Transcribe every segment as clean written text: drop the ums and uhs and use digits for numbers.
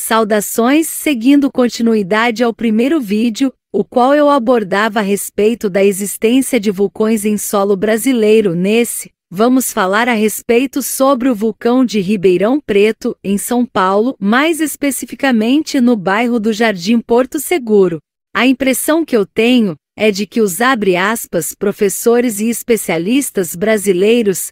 Saudações, seguindo continuidade ao primeiro vídeo, o qual eu abordava a respeito da existência de vulcões em solo brasileiro. Nesse, vamos falar a respeito sobre o vulcão de Ribeirão Preto, em São Paulo, mais especificamente no bairro do Jardim Porto Seguro. A impressão que eu tenho é de que os professores e especialistas brasileiros,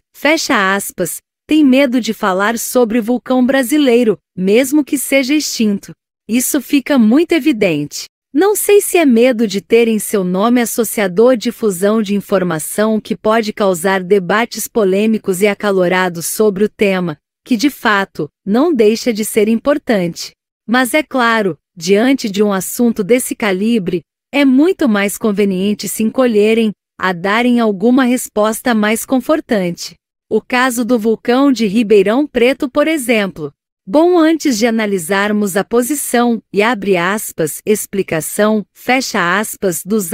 têm medo de falar sobre o vulcão brasileiro, mesmo que seja extinto. Isso fica muito evidente. Não sei se é medo de ter em seu nome associador difusão de informação que pode causar debates polêmicos e acalorados sobre o tema, que de fato, não deixa de ser importante. Mas é claro, diante de um assunto desse calibre, é muito mais conveniente se encolherem, a darem alguma resposta mais confortante. O caso do vulcão de Ribeirão Preto, por exemplo. Bom, antes de analisarmos a posição e explicação, dos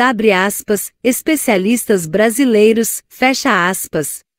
especialistas brasileiros,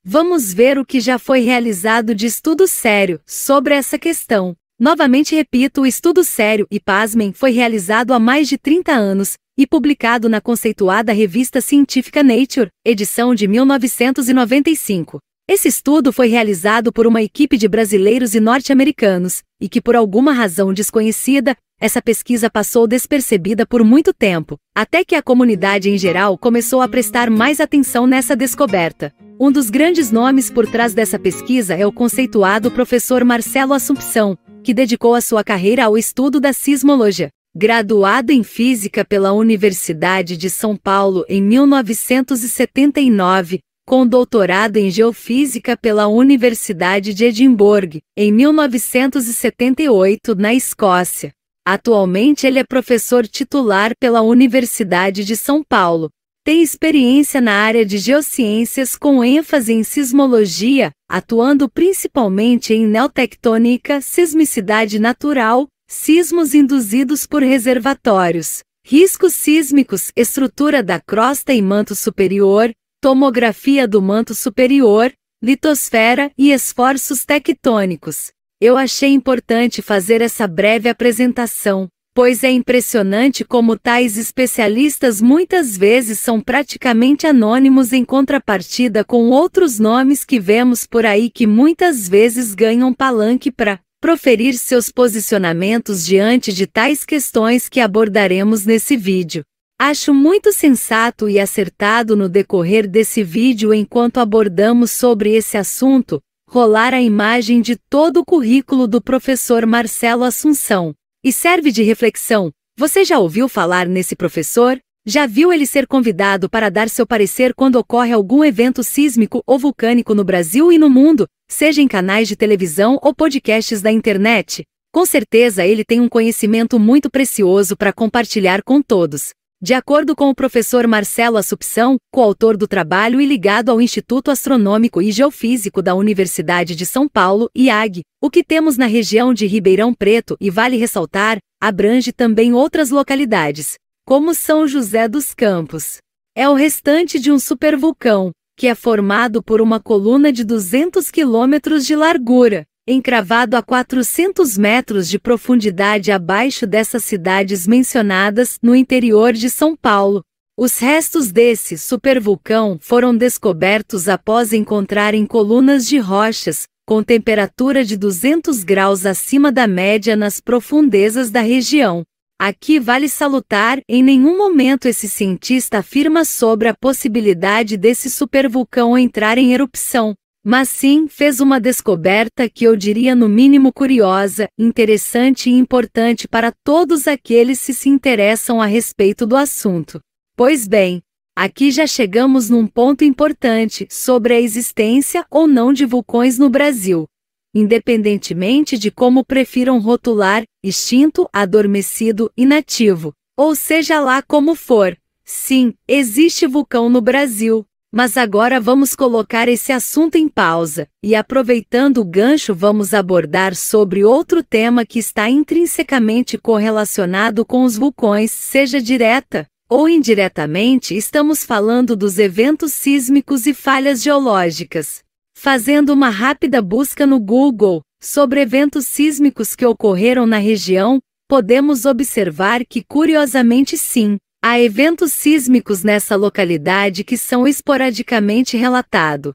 vamos ver o que já foi realizado de estudo sério sobre essa questão. Novamente repito, o estudo sério e pasmem foi realizado há mais de 30 anos e publicado na conceituada revista científica Nature, edição de 1995. Esse estudo foi realizado por uma equipe de brasileiros e norte-americanos, e que por alguma razão desconhecida, essa pesquisa passou despercebida por muito tempo, até que a comunidade em geral começou a prestar mais atenção nessa descoberta. Um dos grandes nomes por trás dessa pesquisa é o conceituado professor Marcelo Assumpção, que dedicou a sua carreira ao estudo da sismologia. Graduado em Física pela Universidade de São Paulo em 1979, com doutorado em Geofísica pela Universidade de Edimburgo, em 1978, na Escócia. Atualmente ele é professor titular pela Universidade de São Paulo. Tem experiência na área de geociências com ênfase em sismologia, atuando principalmente em neotectônica, sismicidade natural, sismos induzidos por reservatórios, riscos sísmicos, estrutura da crosta e manto superior, tomografia do manto superior, litosfera e esforços tectônicos. Eu achei importante fazer essa breve apresentação, pois é impressionante como tais especialistas muitas vezes são praticamente anônimos em contrapartida com outros nomes que vemos por aí que muitas vezes ganham palanque para proferir seus posicionamentos diante de tais questões que abordaremos nesse vídeo. Acho muito sensato e acertado no decorrer desse vídeo, enquanto abordamos sobre esse assunto, rolar a imagem de todo o currículo do professor Marcelo Assumpção. E serve de reflexão. Você já ouviu falar nesse professor? Já viu ele ser convidado para dar seu parecer quando ocorre algum evento sísmico ou vulcânico no Brasil e no mundo, seja em canais de televisão ou podcasts da internet? Com certeza ele tem um conhecimento muito precioso para compartilhar com todos. De acordo com o professor Marcelo Assumpção, coautor do trabalho e ligado ao Instituto Astronômico e Geofísico da Universidade de São Paulo, IAG, o que temos na região de Ribeirão Preto, e vale ressaltar, abrange também outras localidades, como São José dos Campos. É o restante de um supervulcão, que é formado por uma coluna de 200 quilômetros de largura, encravado a 400 metros de profundidade abaixo dessas cidades mencionadas no interior de São Paulo. Os restos desse supervulcão foram descobertos após encontrarem colunas de rochas, com temperatura de 200 graus acima da média nas profundezas da região. Aqui vale salutar, em nenhum momento esse cientista afirma sobre a possibilidade desse supervulcão entrar em erupção, mas sim fez uma descoberta que eu diria no mínimo curiosa, interessante e importante para todos aqueles que se interessam a respeito do assunto. Pois bem, aqui já chegamos num ponto importante sobre a existência ou não de vulcões no Brasil. Independentemente de como prefiram rotular, extinto, adormecido, inativo, ou seja lá como for, sim, existe vulcão no Brasil. Mas agora vamos colocar esse assunto em pausa, e aproveitando o gancho vamos abordar sobre outro tema que está intrinsecamente correlacionado com os vulcões, seja direta ou indiretamente, estamos falando dos eventos sísmicos e falhas geológicas. Fazendo uma rápida busca no Google, Sobre eventos sísmicos que ocorreram na região, podemos observar que, curiosamente sim, há eventos sísmicos nessa localidade que são esporadicamente relatados.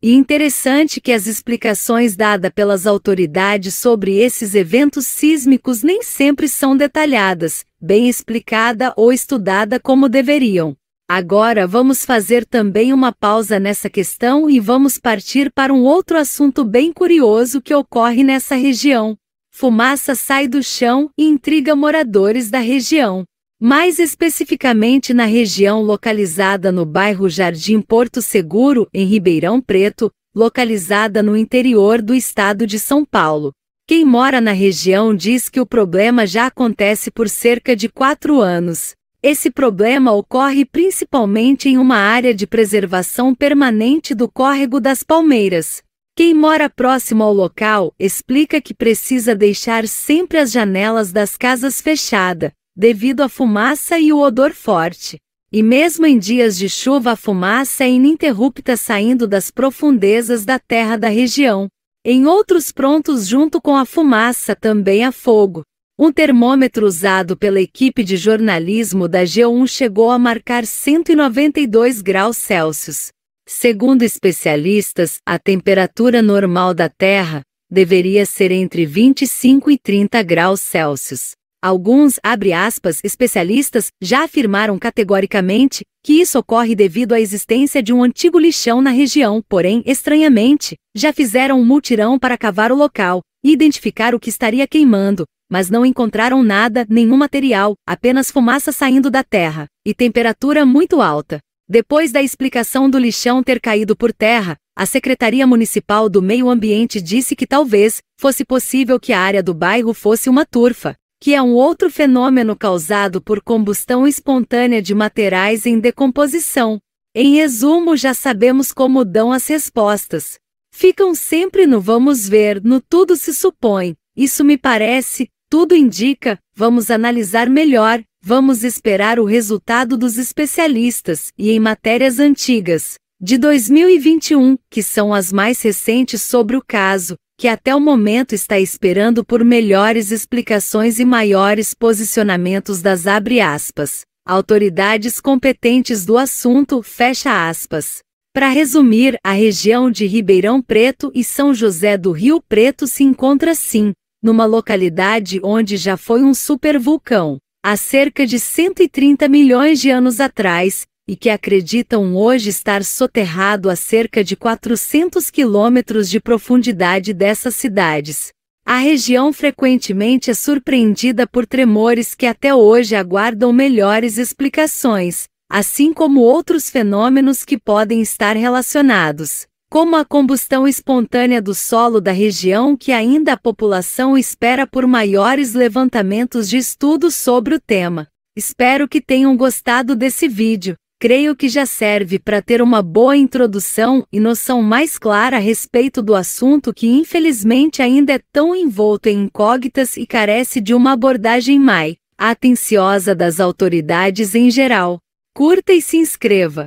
E interessante que as explicações dadas pelas autoridades sobre esses eventos sísmicos nem sempre são detalhadas, bem explicada ou estudada como deveriam. Agora vamos fazer também uma pausa nessa questão e vamos partir para um outro assunto bem curioso que ocorre nessa região. Fumaça sai do chão e intriga moradores da região. Mais especificamente na região localizada no bairro Jardim Porto Seguro, em Ribeirão Preto, localizada no interior do estado de São Paulo. Quem mora na região diz que o problema já acontece por cerca de 4 anos. Esse problema ocorre principalmente em uma área de preservação permanente do Córrego das Palmeiras. Quem mora próximo ao local explica que precisa deixar sempre as janelas das casas fechadas, devido à fumaça e o odor forte. E mesmo em dias de chuva a fumaça é ininterrupta saindo das profundezas da terra da região. Em outros pontos junto com a fumaça também há fogo. Um termômetro usado pela equipe de jornalismo da G1 chegou a marcar 192 graus Celsius. Segundo especialistas, a temperatura normal da Terra deveria ser entre 25 e 30 graus Celsius. Alguns, abre aspas, especialistas, já afirmaram categoricamente que isso ocorre devido à existência de um antigo lixão na região, porém, estranhamente, já fizeram um mutirão para cavar o local e identificar o que estaria queimando, mas não encontraram nada, nenhum material, apenas fumaça saindo da terra, e temperatura muito alta. Depois da explicação do lixão ter caído por terra, a Secretaria Municipal do Meio Ambiente disse que talvez fosse possível que a área do bairro fosse uma turfa, que é um outro fenômeno causado por combustão espontânea de materiais em decomposição. Em resumo, já sabemos como dão as respostas. Ficam sempre no vamos ver, no tudo se supõe, isso me parece, tudo indica, vamos analisar melhor, vamos esperar o resultado dos especialistas, e em matérias antigas, de 2021, que são as mais recentes sobre o caso, que até o momento está esperando por melhores explicações e maiores posicionamentos das abre aspas, autoridades competentes do assunto, fecha aspas. Para resumir, a região de Ribeirão Preto e São José do Rio Preto se encontra sim, numa localidade onde já foi um supervulcão, há cerca de 130 milhões de anos atrás, e que acreditam hoje estar soterrado a cerca de 400 quilômetros de profundidade dessas cidades. A região frequentemente é surpreendida por tremores que até hoje aguardam melhores explicações, assim como outros fenômenos que podem estar relacionados, como a combustão espontânea do solo da região que ainda a população espera por maiores levantamentos de estudos sobre o tema. Espero que tenham gostado desse vídeo. Creio que já serve para ter uma boa introdução e noção mais clara a respeito do assunto que infelizmente ainda é tão envolto em incógnitas e carece de uma abordagem mais atenciosa das autoridades em geral. Curta e se inscreva.